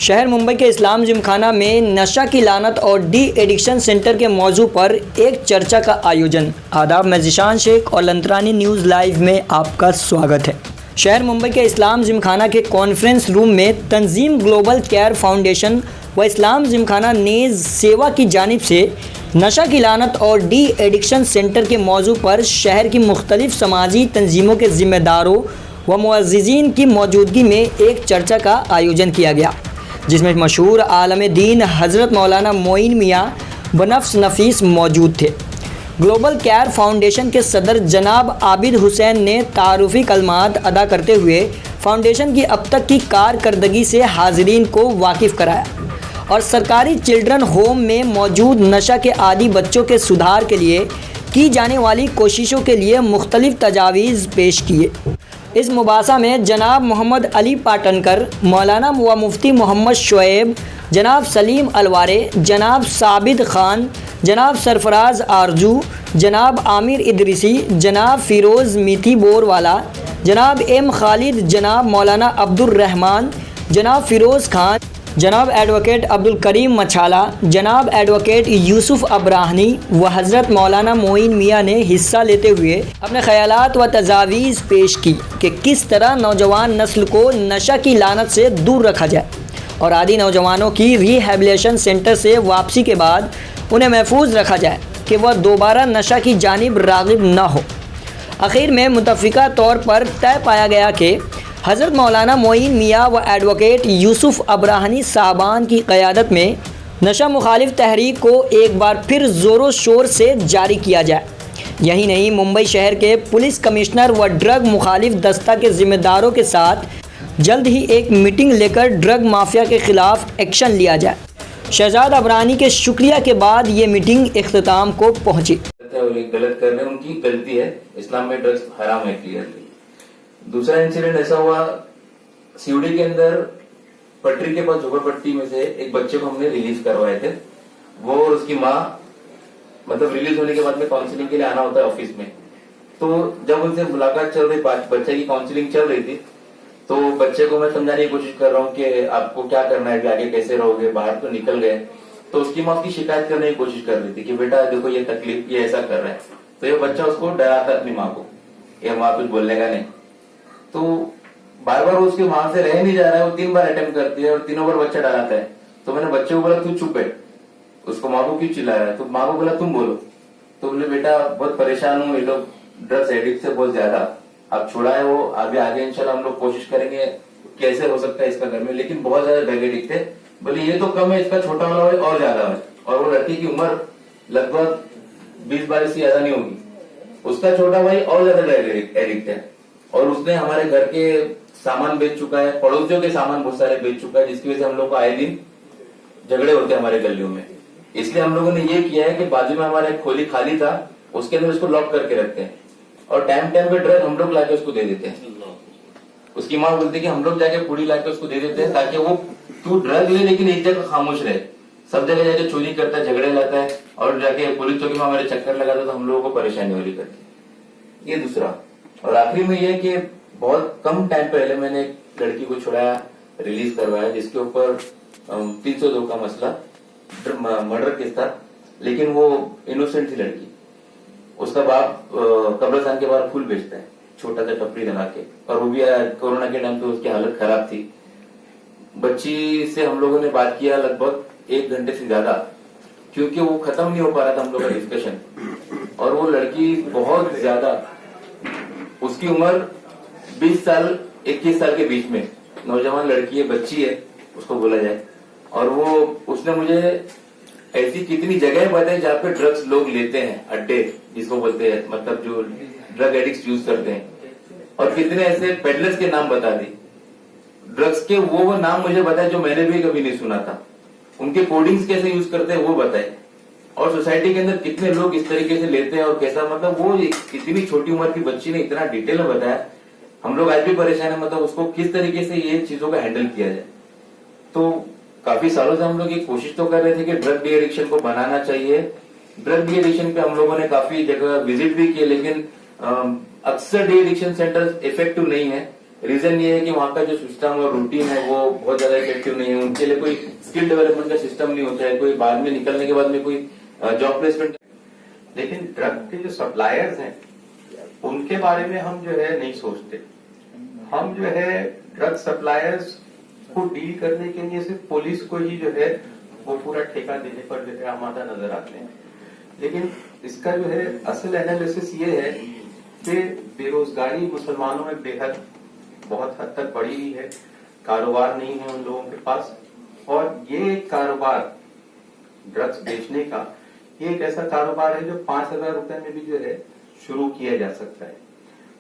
शहर मुंबई के इस्लाम जिमखाना में नशा की लानत और डी एडिक्शन सेंटर के मौजू पर एक चर्चा का आयोजन। आदाब, मैं ज़िशान शेख और लंतरानी न्यूज़ लाइव में आपका स्वागत है। शहर मुंबई के इस्लाम जिमखाना के कॉन्फ्रेंस रूम में तंजीम ग्लोबल केयर फाउंडेशन व इस्लाम जिमखाना नेज़ सेवा की जानिब से नशा की लानत और डी एडिक्शन सेंटर के मौजू पर शहर की मुख्तलिफ समाजी तंजीमों के ज़िम्मेदारों व मुअज़्ज़िज़ीन की मौजूदगी में एक चर्चा का आयोजन किया गया, जिसमें मशहूर आलम दीन हज़रत मौलाना मोइन मियाँ बनफ्स नफीस मौजूद थे। ग्लोबल केयर फाउंडेशन के सदर जनाब आबिद हुसैन ने तारुफ़ी कलमात अदा करते हुए फाउंडेशन की अब तक की कारकर्दगी से हाज़रीन को वाकिफ़ कराया और सरकारी चिल्ड्रन होम में मौजूद नशा के आदी बच्चों के सुधार के लिए की जाने वाली कोशिशों के लिए मुख्तलिफ़ तजावीज़ पेश किए। इस मुबासा में जनाब मोहम्मद अली पाटनकर, मौलाना व मुफ्ती मोहम्मद शुएब, जनाब सलीम अलवारे, जनाब साबिद ख़ान, जनाब सरफराज आरजू, जनाब आमिर इदरीसी, जनाब फ़िरोज़ मीठी बोरवाला, जनाब एम खालिद, जनाब मौलाना अब्दुल रहमान, जनाब फ़िरोज़ खान, जनाब एडवोकेट अब्दुल करीम मछाला, जनाब एडवोकेट यूसुफ अब्राहनी व हज़रत मौलाना मोइन मियाँ ने हिस्सा लेते हुए अपने ख़यालात व तजावीज़ पेश की कि किस तरह नौजवान नस्ल को नशा की लानत से दूर रखा जाए और आदि नौजवानों की रिहैबिलिटेशन सेंटर से वापसी के बाद उन्हें महफूज रखा जाए कि वह दोबारा नशा की जानिब राग़िब न हो। आखिर में मुतफ़िका तौर पर तय पाया गया कि हज़रत मौलाना मोइन मियाँ व एडवोकेट यूसुफ अब्राहनी साहबान की क़यादत में नशा मुखालिफ तहरीक को एक बार फिर ज़ोरों शोर से जारी किया जाए। यही नहीं, मुंबई शहर के पुलिस कमिश्नर व ड्रग मुखालिफ दस्ता के ज़िम्मेदारों के साथ जल्द ही एक मीटिंग लेकर ड्रग माफिया के ख़िलाफ़ एक्शन लिया जाए। शहजाद अब्राहनी के शुक्रिया के बाद ये मीटिंग इख्तिताम को पहुँची। गलत करने उनकी गलती है, इस्लाम में ड्रग्स हराम है क्लियरली। दूसरा इंसिडेंट ऐसा हुआ, सीयूडी के अंदर पटरी के पास झोपड़पट्टी में से एक बच्चे को हमने रिलीज करवाए थे। वो और उसकी माँ, मतलब रिलीज होने के बाद में काउंसलिंग के लिए आना होता है ऑफिस में, तो जब उनसे मुलाकात चल रही, बच्चे की काउंसलिंग चल रही थी, तो बच्चे को मैं समझाने की कोशिश कर रहा हूँ कि आपको क्या करना है, आगे कैसे रहोगे, बाहर तो निकल गए। तो उसकी माँ उसकी शिकायत करने की कोशिश कर रही थी कि बेटा देखो ये तकलीफ, ये ऐसा कर रहा है। तो ये बच्चा उसको डराता अपनी माँ को, ये माँ कुछ बोलने का नहीं। तो बार बार उसकी माँ से रह नहीं जा रहा है, वो 3 बार अटेम्प्ट करती है और तीनों बार बच्चा डराता है। तो मैंने बच्चे को बोला तू चुप है, उसको माँ को क्यों चिल्ला रहा है? तो माँ को बोला तुम बोलो। तो बोले बेटा बहुत परेशान हूँ, ये लोग ड्रग्स एडिक्ट से बहुत ज्यादा, अब छोड़ा है वो, अभी आगे इंशाल्लाह हम लोग कोशिश करेंगे कैसे हो सकता है इसका घर में, लेकिन बहुत ज्यादा ड्रग एडिक्ट थे। बोले ये तो कम है, इसका छोटा वाला है और ज्यादा है, और वो लड़की की उम्र लगभग 20-22 से ज्यादा नहीं होगी, उसका छोटा भाई और ज्यादा ड्रग एडिक्ट है और उसने हमारे घर के सामान बेच चुका है, पड़ोसियों के सामान बहुत सारे बेच चुका है, जिसकी वजह से हम लोग को आए दिन झगड़े होते हैं हमारे गलियों में। इसलिए हम लोगों ने ये किया है कि बाजू में हमारा एक खोली खाली था, उसके अंदर उसको लॉक करके रखते हैं और टाइम टाइम पे ड्रग हम लोग लाके उसको दे देते हैं। उसकी माँ बोलती है कि हम लोग जाके पूड़ी लाके उसको दे देते हैं ताकि वो तू ड्रग ले लेकिन एक जगह खामोश रहे, सब जगह जाके चोरी करता है, झगड़े लाता है और जाके पुलिस चौकी में हमारे चक्कर लगाता है, तो हम लोगों को परेशानी हो रही करती। ये दूसरा। और आखिरी में यह कि बहुत कम टाइम पहले मैंने एक लड़की को छुड़ाया, रिलीज करवाया, जिसके ऊपर 302 का मसला मर्डर केस था, लेकिन वो इनोसेंट थी लड़की। उसका बाप कब्रिस्तान के बाहर फूल बेचता है, छोटा सा टपरी लगा के, और वो भी कोरोना के टाइम पे उसकी हालत खराब थी। बच्ची से हम लोगों ने बात किया लगभग 1 घंटे से ज्यादा, क्योंकि वो खत्म नहीं हो पा रहा था हम लोग का डिस्कशन। और वो लड़की बहुत ज्यादा, उसकी उम्र 20 साल 21 साल के बीच में, नौजवान लड़की है, बच्ची है उसको बोला जाए। और वो उसने मुझे ऐसी कितनी जगह बताई जहाँ पे ड्रग्स लोग लेते हैं, अड्डे जिसको बोलते हैं, मतलब जो ड्रग एडिक्ट यूज करते हैं, और कितने ऐसे पेडलर्स के नाम बता दी। ड्रग्स के वो नाम मुझे बताए जो मैंने भी कभी नहीं सुना था, उनके कोडिंग्स कैसे यूज करते हैं वो बताए, और सोसाइटी के अंदर कितने लोग इस तरीके से लेते हैं और कैसा, मतलब वो इतनी छोटी उम्र की बच्ची ने इतना डिटेल में बताया। हम लोग आज भी परेशान है, मतलब उसको किस तरीके से ये चीजों को हैंडल किया जाए। तो काफी सालों से हम लोग ये कोशिश तो कर रहे थे कि ड्रग डी एडिक्शन को बनाना चाहिए। ड्रग डी एडिक्शन पे हम लोगों ने काफी जगह विजिट भी किए, लेकिन अक्सर डी एडिक्शन सेंटर इफेक्टिव नहीं है। रीजन ये है कि वहाँ का जो सिस्टम और रूटीन है वो बहुत ज्यादा इफेक्टिव नहीं है। उनके लिए कोई स्किल डेवलपमेंट का सिस्टम नहीं होता है, कोई बाद में निकलने के बाद में कोई जॉब प्लेसमेंट। लेकिन ड्रग के जो सप्लायर्स हैं उनके बारे में हम जो है नहीं सोचते। हम जो है ड्रग सप्लायर्स को डील करने के लिए सिर्फ पुलिस को ही जो है वो पूरा ठेका देने पर जो है आमादा नजर आते हैं। लेकिन इसका जो है असल एनालिसिस ये है कि बेरोजगारी मुसलमानों में बेहद बहुत हद तक बढ़ी हुई है, कारोबार नहीं है उन लोगों के पास। और ये एक कारोबार ड्रग्स बेचने का ये एक ऐसा कारोबार है जो 5,000 रुपए में भी जो है शुरू किया जा सकता है।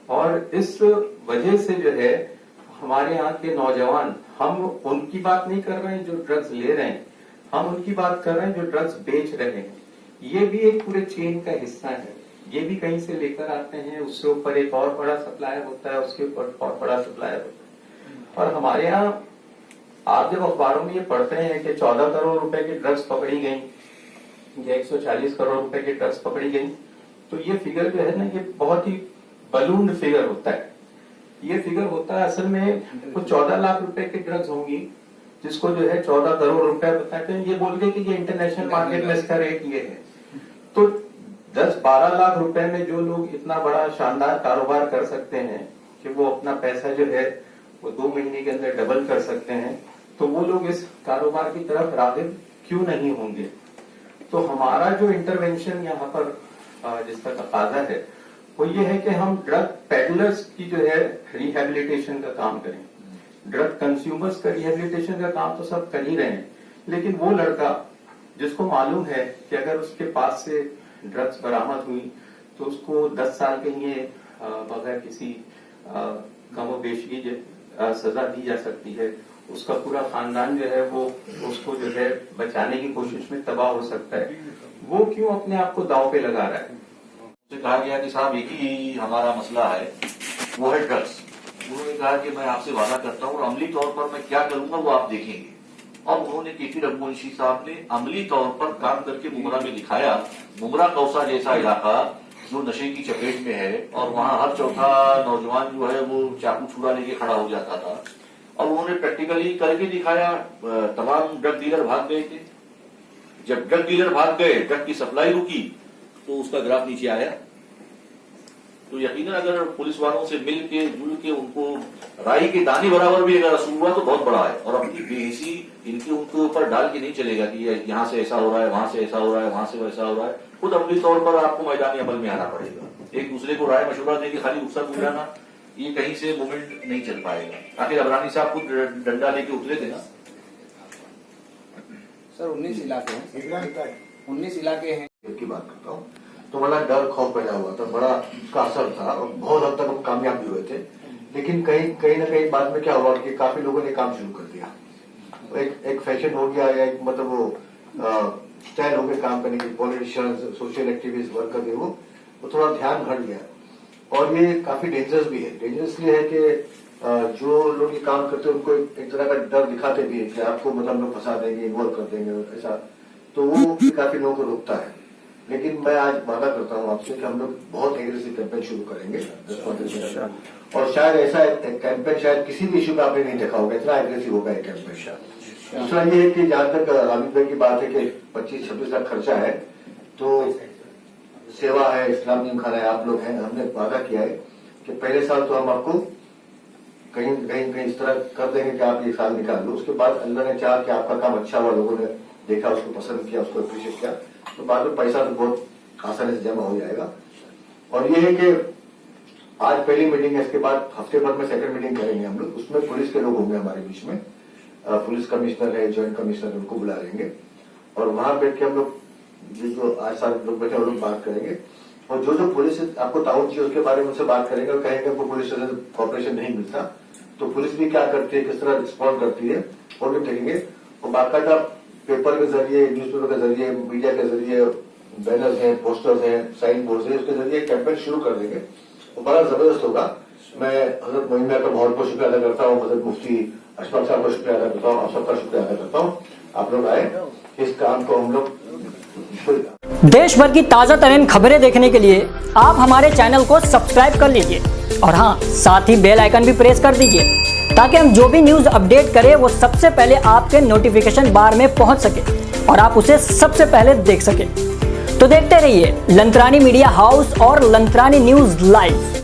और इस वजह से जो है हमारे यहाँ के नौजवान, हम उनकी बात नहीं कर रहे हैं जो ड्रग्स ले रहे हैं, हम उनकी बात कर रहे हैं जो ड्रग्स बेच रहे हैं। ये भी एक पूरे चेन का हिस्सा है। ये भी कहीं से लेकर आते हैं, उससे ऊपर एक और बड़ा सप्लायर होता है, उसके ऊपर और बड़ा सप्लायर होता है। और हमारे यहाँ आप जब अखबारों में ये पढ़ते हैं कि 14 करोड़ रुपए की ड्रग्स पकड़ी गई या 140 करोड़ रुपए की ड्रग्स पकड़ी गई, तो ये फिगर जो है ना ये बहुत ही बलून्ड फिगर होता है। ये फिगर होता है असल में वो 14 लाख रुपए की ड्रग्स होंगी जिसको जो है 14 करोड़ रुपए बताते हैं, ये बोल के कि ये इंटरनेशनल मार्केट में इसका रेट ये है। तो 10-12 लाख रुपए में जो लोग इतना बड़ा शानदार कारोबार कर सकते हैं कि वो अपना पैसा जो है वो 2 महीने के अंदर डबल कर सकते हैं, तो वो लोग इस कारोबार की तरफ राग़िब क्यों नहीं होंगे। तो हमारा जो इंटरवेंशन यहाँ पर जिसका तकाजा है वो ये है कि हम ड्रग पेडलर्स की जो है रिहेबिलिटेशन का काम करें। ड्रग कंज्यूमर्स का रिहेबिलिटेशन का काम तो सब कर ही रहे हैं, लेकिन वो लड़का जिसको मालूम है कि अगर उसके पास से ड्रग्स बरामद हुई तो उसको 10 साल के लिए बगैर किसी कमोबेश की सजा दी जा सकती है, उसका पूरा खानदान जो है वो उसको जो है बचाने की कोशिश में तबाह हो सकता है, वो क्यों अपने आप को दांव पे लगा रहा है। कहा गया कि साहब एक ही हमारा मसला है, वो है ड्रग्स। उन्होंने कहा कि मैं आपसे वादा करता हूँ और अमली तौर पर मैं क्या करूंगा वो आप देखेंगे। और उन्होंने केपी रघुवंशी साहब ने अमली तौर पर काम करके मुमरा में दिखाया। मुमरा कौसा जैसा इलाका जो नशे की चपेट में है और वहाँ हर चौथा नौजवान जो है वो चाकू छुरा लेके खड़ा हो जाता था, और उन्होंने प्रैक्टिकली करके दिखाया। तमाम ड्रग डीलर भाग गए थे। जब ड्रग डीलर भाग गए, ड्रग की सप्लाई रुकी तो उसका ग्राफ नीचे आया। तो यकीनन अगर पुलिस वालों से मिल के जुल के उनको राई के दाने बराबर भी अगर असर हुआ तो बहुत बड़ा है। और अपनी बेहिसी इनके उनके ऊपर डाल के नहीं चलेगा कि यहाँ से ऐसा हो रहा है, वहां से ऐसा हो रहा है, वहां से वैसा हो रहा है। खुद अमली तौर पर आपको मैदानी अमल में आना पड़ेगा। एक दूसरे को राय मशवरा देके खाली गुस्सा बुझाना, ये कहीं से मूवमेंट नहीं चल पाएगा। आखिर अबरानी साहब खुद डंडा लेके उतरे थे ना सर। 19 इलाके हैं की बात करता हूँ, तो बड़ा डर खौफ पैदा हुआ था, बड़ा उसका असर था और बहुत हद तक हम कामयाब भी हुए थे। लेकिन कहीं ना कहीं बाद में क्या हुआ कि काफी लोगों ने काम शुरू कर दिया। एक फैशन हो गया या एक मतलब वो स्टाइल हो गया काम करने की। पॉलिटिशियंस, सोशल एक्टिविस्ट, वर्कर वो थोड़ा ध्यान हट गया। और ये काफी डेंजरस भी है। डेंजरस इसलिए है कि जो लोग ये काम करते हैं उनको एक तरह का डर दिखाते भी है कि आपको मतलब लोग फंसा देंगे, इन्वॉल्व कर देंगे ऐसा, तो वो काफी लोगों को रोकता है। लेकिन मैं आज वादा करता हूं आपसे कि हम लोग बहुत एग्रेसिव कैंपेन शुरू करेंगे। और शायद ऐसा कैंपेन शायद किसी भी इश्यू पे आपने नहीं देखा होगा, इतना एग्रेसिव होगा एक कैंपेन। दूसरा ये है कि जहां तक हामिद भाई की बात है कि 25-26 लाख खर्चा है, तो सेवा है, इस्लाम जिमखाना है, आप लोग हैं, हमने वादा किया है कि पहले साल तो हम आपको कहीं इस तरह कर देंगे कि आप ये साल निकाल लो। उसके बाद अल्लाह ने चाहा कि आपका काम अच्छा हुआ, लोगों ने देखा, उसको पसंद किया, उसको अप्रिशिएट किया, तो बाद में पैसा तो बहुत आसानी से जमा हो जाएगा। और ये है कि आज पहली मीटिंग है, इसके बाद हफ्ते भर में सेकंड मीटिंग करेंगे हम लोग। उसमें पुलिस के लोग होंगे हमारे बीच में, पुलिस कमिश्नर है, ज्वाइंट कमिश्नर, उनको बुला लेंगे और वहां बैठ के हम लोग जो आज सारे लोग बैठे वो लोग बात करेंगे। और जो पुलिस आपको ताउन चाहिए उसके बारे में उनसे बात करेंगे और कहेंगे आपको पुलिस से कॉपरेशन नहीं मिलता तो पुलिस भी क्या करती है, किस तरह रिस्पॉन्ड करती है, वो भी देखेंगे। और बाकायदा पेपर के जरिए, न्यूज़पेपर के जरिए, मीडिया के जरिए, बैनर्स हैं, पोस्टर्स हैं, साइन बोर्ड है, उसके जरिए कैंपेन शुरू कर देंगे। वो बड़ा जबरदस्त होगा। मैं हजरत मोइन का बहुत बहुत शुक्रिया अदा करता हूँ, हजरत मुफ्ती अशफाक साहब का शुक्रिया अदा करता हूँ, आप सबका शुक्रिया अदा करता हूँ। आप लोग आए, इस काम को हम लोग देश भर की ताज़ा तरीन खबरें देखने के लिए आप हमारे चैनल को सब्सक्राइब कर लीजिए और हाँ, साथ ही बेल आइकन भी प्रेस कर दीजिए ताकि हम जो भी न्यूज़ अपडेट करें वो सबसे पहले आपके नोटिफिकेशन बार में पहुंच सके और आप उसे सबसे पहले देख सके। तो देखते रहिए लंत्रानी मीडिया हाउस और लंत्रानी न्यूज़ लाइव।